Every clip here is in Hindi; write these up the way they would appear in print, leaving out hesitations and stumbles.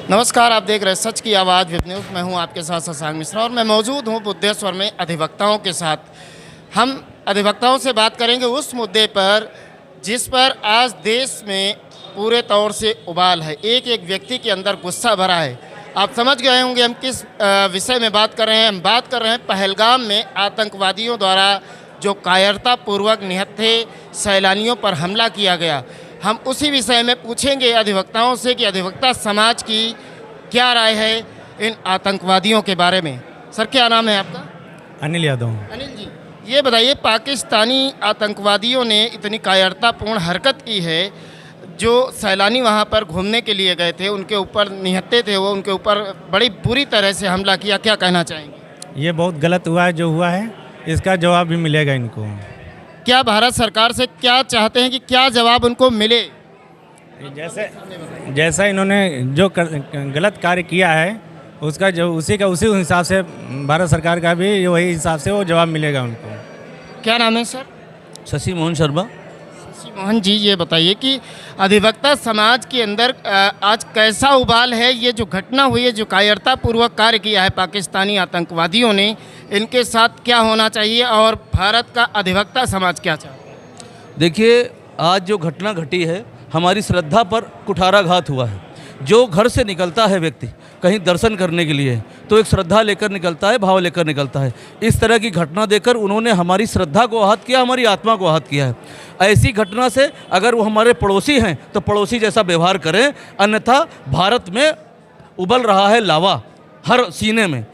नमस्कार, आप देख रहे हैं सच की आवाज़ वेब न्यूज़। मैं हूं आपके साथ शशांक मिश्रा और मैं मौजूद हूं बुद्धेश्वर में अधिवक्ताओं के साथ। हम अधिवक्ताओं से बात करेंगे उस मुद्दे पर जिस पर आज देश में पूरे तौर से उबाल है। एक एक व्यक्ति के अंदर गुस्सा भरा है। आप समझ गए होंगे हम किस विषय में बात कर रहे हैं। हम बात कर रहे हैं पहलगाम में आतंकवादियों द्वारा जो कायरतापूर्वक निहत्थे सैलानियों पर हमला किया गया। हम उसी विषय में पूछेंगे अधिवक्ताओं से कि अधिवक्ता समाज की क्या राय है इन आतंकवादियों के बारे में। सर, क्या नाम है आपका? अनिल यादव। अनिल जी, ये बताइए, पाकिस्तानी आतंकवादियों ने इतनी कायरतापूर्ण हरकत की है, जो सैलानी वहाँ पर घूमने के लिए गए थे, उनके ऊपर निहत्थे थे, वो उनके ऊपर बड़ी बुरी तरह से हमला किया। क्या कहना चाहेंगे? ये बहुत गलत हुआ है जो हुआ है, इसका जवाब भी मिलेगा इनको। क्या भारत सरकार से क्या चाहते हैं कि क्या जवाब उनको मिले? जैसा इन्होंने जो गलत कार्य किया है उसका जो उसी हिसाब से भारत सरकार का भी वही हिसाब से वो जवाब मिलेगा उनको। क्या नाम है सर? शशि मोहन शर्मा। शशि मोहन जी, ये बताइए कि अधिवक्ता समाज के अंदर आज कैसा उबाल है? ये जो घटना हुई है, जो कायरतापूर्वक कार्य किया है पाकिस्तानी आतंकवादियों ने, इनके साथ क्या होना चाहिए और भारत का अधिवक्ता समाज क्या चाहता है? देखिए, आज जो घटना घटी है, हमारी श्रद्धा पर कुठाराघात हुआ है। जो घर से निकलता है व्यक्ति कहीं दर्शन करने के लिए, तो एक श्रद्धा लेकर निकलता है, भाव लेकर निकलता है। इस तरह की घटना देकर उन्होंने हमारी श्रद्धा को आहत किया, हमारी आत्मा को आहत किया है। ऐसी घटना से अगर वो हमारे पड़ोसी हैं तो पड़ोसी जैसा व्यवहार करें, अन्यथा भारत में उबल रहा है लावा हर सीने में।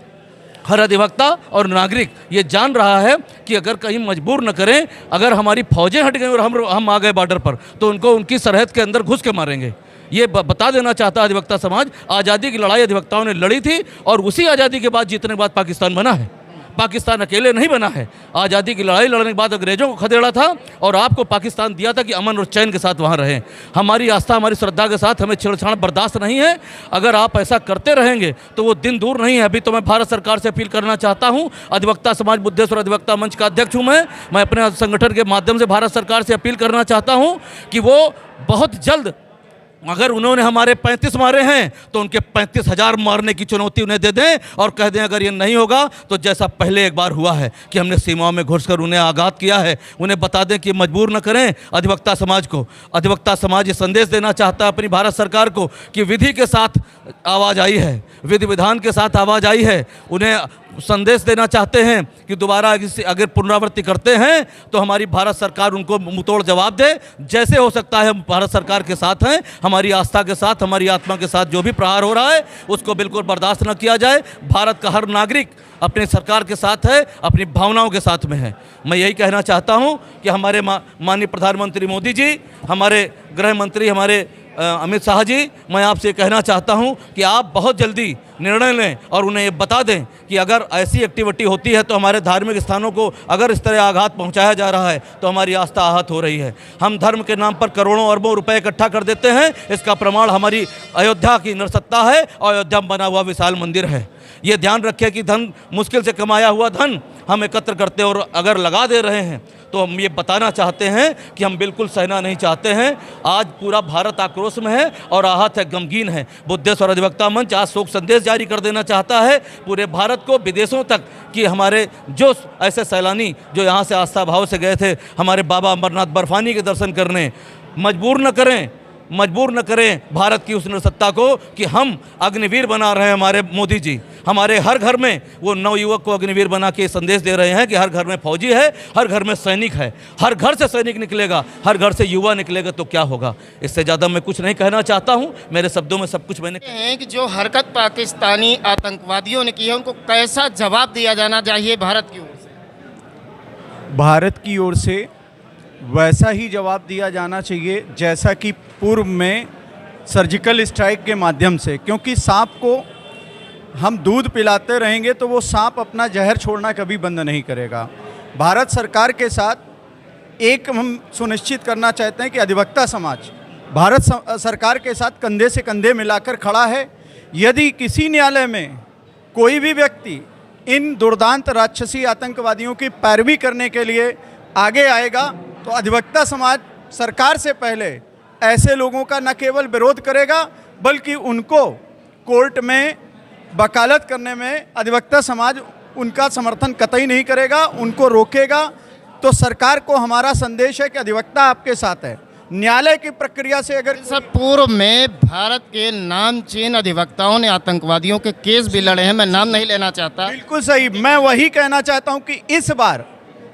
हर अधिवक्ता और नागरिक ये जान रहा है कि अगर कहीं मजबूर न करें, अगर हमारी फौजें हट गई और हम आ गए बॉर्डर पर, तो उनको उनकी सरहद के अंदर घुस के मारेंगे। ये बता देना चाहता है अधिवक्ता समाज। आज़ादी की लड़ाई अधिवक्ताओं ने लड़ी थी और उसी आज़ादी के बाद जीतने के बाद पाकिस्तान बना है। पाकिस्तान अकेले नहीं बना है। आज़ादी की लड़ाई लड़ने के बाद अंग्रेज़ों को खदेड़ा था और आपको पाकिस्तान दिया था कि अमन और चैन के साथ वहाँ रहें। हमारी आस्था, हमारी श्रद्धा के साथ हमें छेड़छाड़ बर्दाश्त नहीं है। अगर आप ऐसा करते रहेंगे तो वो दिन दूर नहीं है। अभी तो मैं भारत सरकार से अपील करना चाहता हूँ। अधिवक्ता समाज बुद्धेश्वर अधिवक्ता मंच का अध्यक्ष हूँ मैं अपने संगठन के माध्यम से भारत सरकार से अपील करना चाहता हूँ कि वो बहुत जल्द, अगर उन्होंने हमारे 35 मारे हैं तो उनके 35,000 मारने की चुनौती उन्हें दे दें और कह दें अगर ये नहीं होगा तो जैसा पहले एक बार हुआ है कि हमने सीमाओं में घुसकर उन्हें आघात किया है, उन्हें बता दें कि मजबूर न करें अधिवक्ता समाज को। अधिवक्ता समाज ये संदेश देना चाहता है अपनी भारत सरकार को कि विधि के साथ आवाज़ आई है, विधि विधान के साथ आवाज़ आई है। उन्हें संदेश देना चाहते हैं कि दोबारा अगर पुनरावृत्ति करते हैं तो हमारी भारत सरकार उनको मुंहतोड़ जवाब दे। जैसे हो सकता है हम भारत सरकार के साथ हैं, हमारी आस्था के साथ, हमारी आत्मा के साथ जो भी प्रहार हो रहा है उसको बिल्कुल बर्दाश्त न किया जाए। भारत का हर नागरिक अपनी सरकार के साथ है, अपनी भावनाओं के साथ में है। मैं यही कहना चाहता हूँ कि हमारे माननीय प्रधानमंत्री मोदी जी, हमारे गृह मंत्री हमारे अमित शाह जी, मैं आपसे कहना चाहता हूं कि आप बहुत जल्दी निर्णय लें और उन्हें ये बता दें कि अगर ऐसी एक्टिविटी होती है तो हमारे धार्मिक स्थानों को अगर इस तरह आघात पहुंचाया जा रहा है तो हमारी आस्था आहत हो रही है। हम धर्म के नाम पर करोड़ों अरबों रुपए इकट्ठा कर देते हैं। इसका प्रमाण हमारी अयोध्या की नरसत्ता है और अयोध्या में बना हुआ विशाल मंदिर है। ये ध्यान रखें कि धन, मुश्किल से कमाया हुआ धन हम एकत्र करते और अगर लगा दे रहे हैं तो हम ये बताना चाहते हैं कि हम बिल्कुल सहना नहीं चाहते हैं। आज पूरा भारत आक्रोश में है और आहत है, गमगीन है। बुद्धेश्वर अधिवक्ता मंच आज शोक संदेश जारी कर देना चाहता है पूरे भारत को, विदेशों तक, कि हमारे जो ऐसे सैलानी जो यहाँ से आस्था भाव से गए थे हमारे बाबा अमरनाथ बर्फानी के दर्शन करने, मजबूर न करें भारत की उस सत्ता को कि हम अग्निवीर बना रहे हैं। हमारे मोदी जी हमारे हर घर में वो नवयुवक को अग्निवीर बना के संदेश दे रहे हैं कि हर घर में फौजी है, हर घर में सैनिक है। हर घर से सैनिक निकलेगा, हर घर से युवा निकलेगा तो क्या होगा। इससे ज़्यादा मैं कुछ नहीं कहना चाहता हूँ। मेरे शब्दों में सब कुछ मैंने हैं कि जो हरकत पाकिस्तानी आतंकवादियों ने की है, उनको कैसा जवाब दिया जाना चाहिए भारत की ओर से? भारत की ओर से वैसा ही जवाब दिया जाना चाहिए जैसा कि पूर्व में सर्जिकल स्ट्राइक के माध्यम से, क्योंकि सांप को हम दूध पिलाते रहेंगे तो वो सांप अपना जहर छोड़ना कभी बंद नहीं करेगा। भारत सरकार के साथ एक हम सुनिश्चित करना चाहते हैं कि अधिवक्ता समाज भारत सरकार के साथ कंधे से कंधे मिलाकर खड़ा है। यदि किसी न्यायालय में कोई भी व्यक्ति इन दुर्दांत राक्षसी आतंकवादियों की पैरवी करने के लिए आगे आएगा तो अधिवक्ता समाज सरकार से पहले ऐसे लोगों का न केवल विरोध करेगा बल्कि उनको कोर्ट में वकालत करने में अधिवक्ता समाज उनका समर्थन कतई नहीं करेगा, उनको रोकेगा। तो सरकार को हमारा संदेश है कि अधिवक्ता आपके साथ है। न्यायालय की प्रक्रिया से अगर सर, पूर्व में भारत के नामचीन अधिवक्ताओं ने आतंकवादियों के केस भी लड़े हैं, मैं नाम नहीं लेना चाहता। बिल्कुल सही, मैं वही कहना चाहता हूं कि इस बार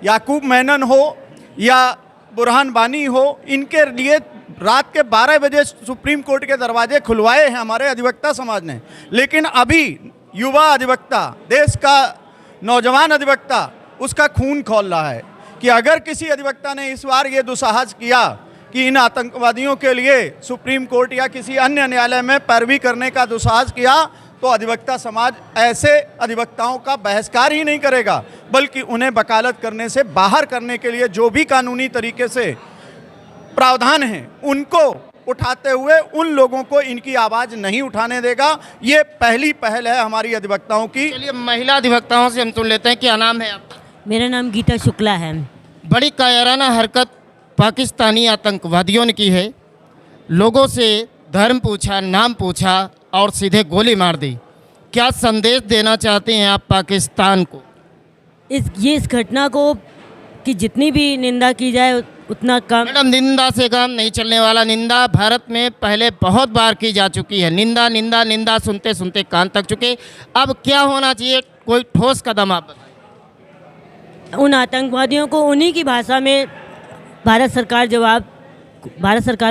याकूब मेनन हो या बुरहान वानी हो, इनके लिए रात के 12 बजे सुप्रीम कोर्ट के दरवाजे खुलवाए हैं हमारे अधिवक्ता समाज ने। लेकिन अभी युवा अधिवक्ता, देश का नौजवान अधिवक्ता, उसका खून खौल रहा है कि अगर किसी अधिवक्ता ने इस बार ये दुस्साहस किया कि इन आतंकवादियों के लिए सुप्रीम कोर्ट या किसी अन्य न्यायालय में पैरवी करने का दुस्साहस किया, तो अधिवक्ता समाज ऐसे अधिवक्ताओं का बहिष्कार ही नहीं करेगा, बल्कि उन्हें वकालत करने से बाहर करने के लिए जो भी कानूनी तरीके से प्रावधान हैं उनको उठाते हुए उन लोगों को इनकी आवाज़ नहीं उठाने देगा। ये पहली पहल है हमारी अधिवक्ताओं की। चलिए महिला अधिवक्ताओं से हम सुन लेते हैं, क्या नाम है आपका? मेरा नाम गीता शुक्ला है। बड़ी कायराना हरकत पाकिस्तानी आतंकवादियों ने की है। लोगों से धर्म पूछा, नाम पूछा और सीधे गोली मार दी। क्या संदेश देना चाहते हैं आप पाकिस्तान को? इस घटना को कि जितनी भी निंदा की जाए उतना कम। मैडम, निंदा से काम नहीं चलने वाला। निंदा भारत में पहले बहुत बार की जा चुकी है। निंदा निंदा निंदा सुनते सुनते कान तक चुके। अब क्या होना चाहिए? कोई ठोस कदम आप बताइए। उन आतंकवादियों को उन्हीं की भाषा में भारत सरकार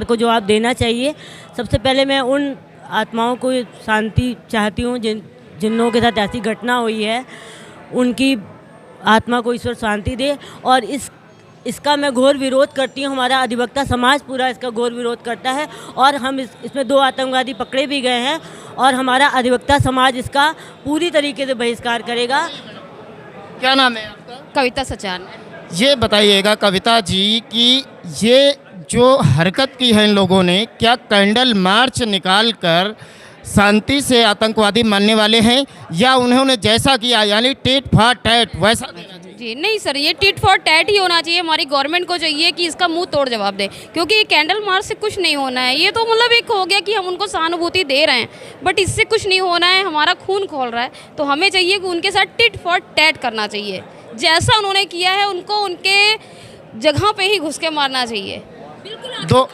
को जवाब देना चाहिए। सबसे पहले मैं उन आत्माओं को शांति चाहती हूँ जिन लोगों के साथ ऐसी घटना हुई है, उनकी आत्मा को ईश्वर शांति दे। और इसका मैं घोर विरोध करती हूँ। हमारा अधिवक्ता समाज पूरा इसका घोर विरोध करता है और हम इसमें 2 आतंकवादी पकड़े भी गए हैं और हमारा अधिवक्ता समाज इसका पूरी तरीके से बहिष्कार करेगा। क्या नाम है आपका? कविता सचान। ये बताइएगा कविता जी कि ये जो हरकत की है इन लोगों ने, क्या कैंडल मार्च निकाल कर शांति से आतंकवादी मानने वाले हैं या उन्होंने जैसा किया यानी टिट फॉर टैट वैसा देना चाहिए? जी नहीं सर, ये टिट फॉर टैट ही होना चाहिए। हमारी गवर्नमेंट को चाहिए कि इसका मुंह तोड़ जवाब दे, क्योंकि ये कैंडल मार्च से कुछ नहीं होना है। ये तो मतलब एक हो गया कि हम उनको सहानुभूति दे रहे हैं, बट इससे कुछ नहीं होना है। हमारा खून खोल रहा है, तो हमें चाहिए कि उनके साथ टिट फॉर टैट करना चाहिए। जैसा उन्होंने किया है उनको उनके जगह पे ही घुस के मारना चाहिए। दो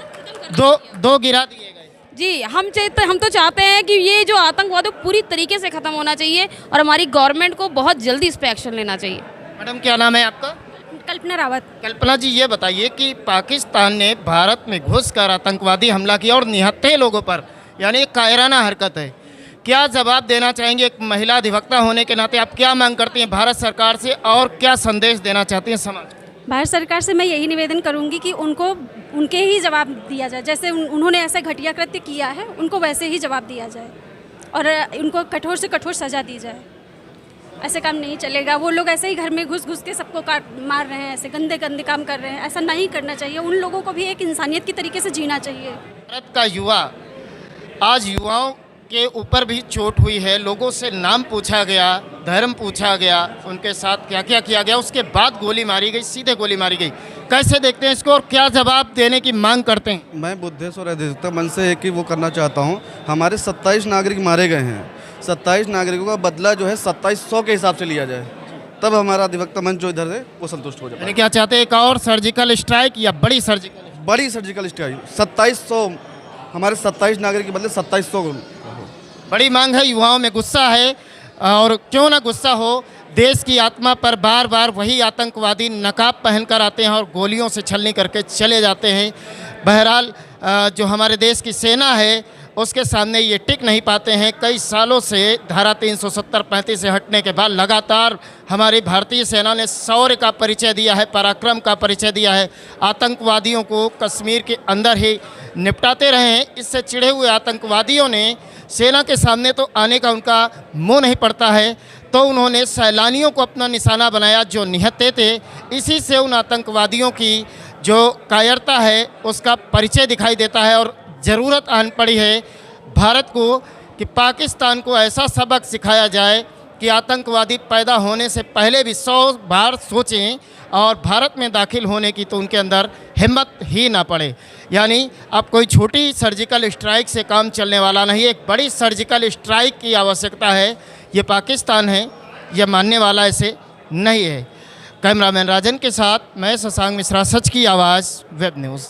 गिरा दिए गए। जी, हम तो चाहते हैं कि ये जो आतंकवाद है पूरी तरीके से ख़त्म होना चाहिए और हमारी गवर्नमेंट को बहुत जल्दी इस पर एक्शन लेना चाहिए। मैडम, क्या नाम है आपका? कल्पना रावत। कल्पना जी, ये बताइए कि पाकिस्तान ने भारत में घुसकर आतंकवादी हमला किया और निहत्थे लोगों पर, यानी एक कायराना हरकत है। क्या जवाब देना चाहेंगे? एक महिला अधिवक्ता होने के नाते आप क्या मांग करती हैं भारत सरकार से और क्या संदेश देना चाहती हैं समाज? भारत सरकार से मैं यही निवेदन करूंगी कि उनको उनके ही जवाब दिया जाए। जैसे उन्होंने ऐसा घटिया कृत्य किया है, उनको वैसे ही जवाब दिया जाए और उनको कठोर से कठोर सज़ा दी जाए। ऐसे काम नहीं चलेगा। वो लोग ऐसे ही घर में घुस के सबको मार रहे हैं, ऐसे गंदे गंदे काम कर रहे हैं। ऐसा नहीं करना चाहिए। उन लोगों को भी एक इंसानियत की तरीके से जीना चाहिए। भारत का युवा, आज युवाओं के ऊपर भी चोट हुई है। लोगों से नाम पूछा गया, धर्म पूछा गया, उनके साथ क्या क्या किया गया, उसके बाद गोली मारी गई, सीधे गोली मारी गई। कैसे देखते हैं इसको और क्या जवाब देने की मांग करते हैं? मैं बुद्धेश्वर अधिवक्ता मंच से एक ही वो करना चाहता हूँ। हमारे 27 नागरिक मारे गए हैं। 27 नागरिकों का बदला जो है 2700 के हिसाब से लिया जाए, तब हमारा अधिवक्ता मंच जो इधर है वो संतुष्ट हो जाए। यानी क्या चाहते हैं, एक और सर्जिकल स्ट्राइक या बड़ी सर्जिकल स्ट्राइक? 2700 हमारे 27 नागरिक के बदले 2700। बड़ी मांग है। युवाओं में गुस्सा है और क्यों ना गुस्सा हो, देश की आत्मा पर बार बार वही आतंकवादी नकाब पहनकर आते हैं और गोलियों से छलनी करके चले जाते हैं। बहरहाल जो हमारे देश की सेना है उसके सामने ये टिक नहीं पाते हैं। कई सालों से धारा 370-35 से हटने के बाद लगातार हमारी भारतीय सेना ने शौर्य का परिचय दिया है, पराक्रम का परिचय दिया है। आतंकवादियों को कश्मीर के अंदर ही निपटाते रहे हैं। इससे चिढ़े हुए आतंकवादियों ने सेना के सामने तो आने का उनका मुंह नहीं पड़ता है, तो उन्होंने सैलानियों को अपना निशाना बनाया जो निहत्थे थे। इसी से उन आतंकवादियों की जो कायरता है उसका परिचय दिखाई देता है और ज़रूरत आन पड़ी है भारत को कि पाकिस्तान को ऐसा सबक सिखाया जाए कि आतंकवादी पैदा होने से पहले भी 100 बार सोचें और भारत में दाखिल होने की तो उनके अंदर हिम्मत ही ना पड़े। यानी अब कोई छोटी सर्जिकल स्ट्राइक से काम चलने वाला नहीं, एक बड़ी सर्जिकल स्ट्राइक की आवश्यकता है। ये पाकिस्तान है, यह मानने वाला ऐसे नहीं है। कैमरामैन राजन के साथ मैं शशांक मिश्रा, सच की आवाज़, वेब न्यूज़।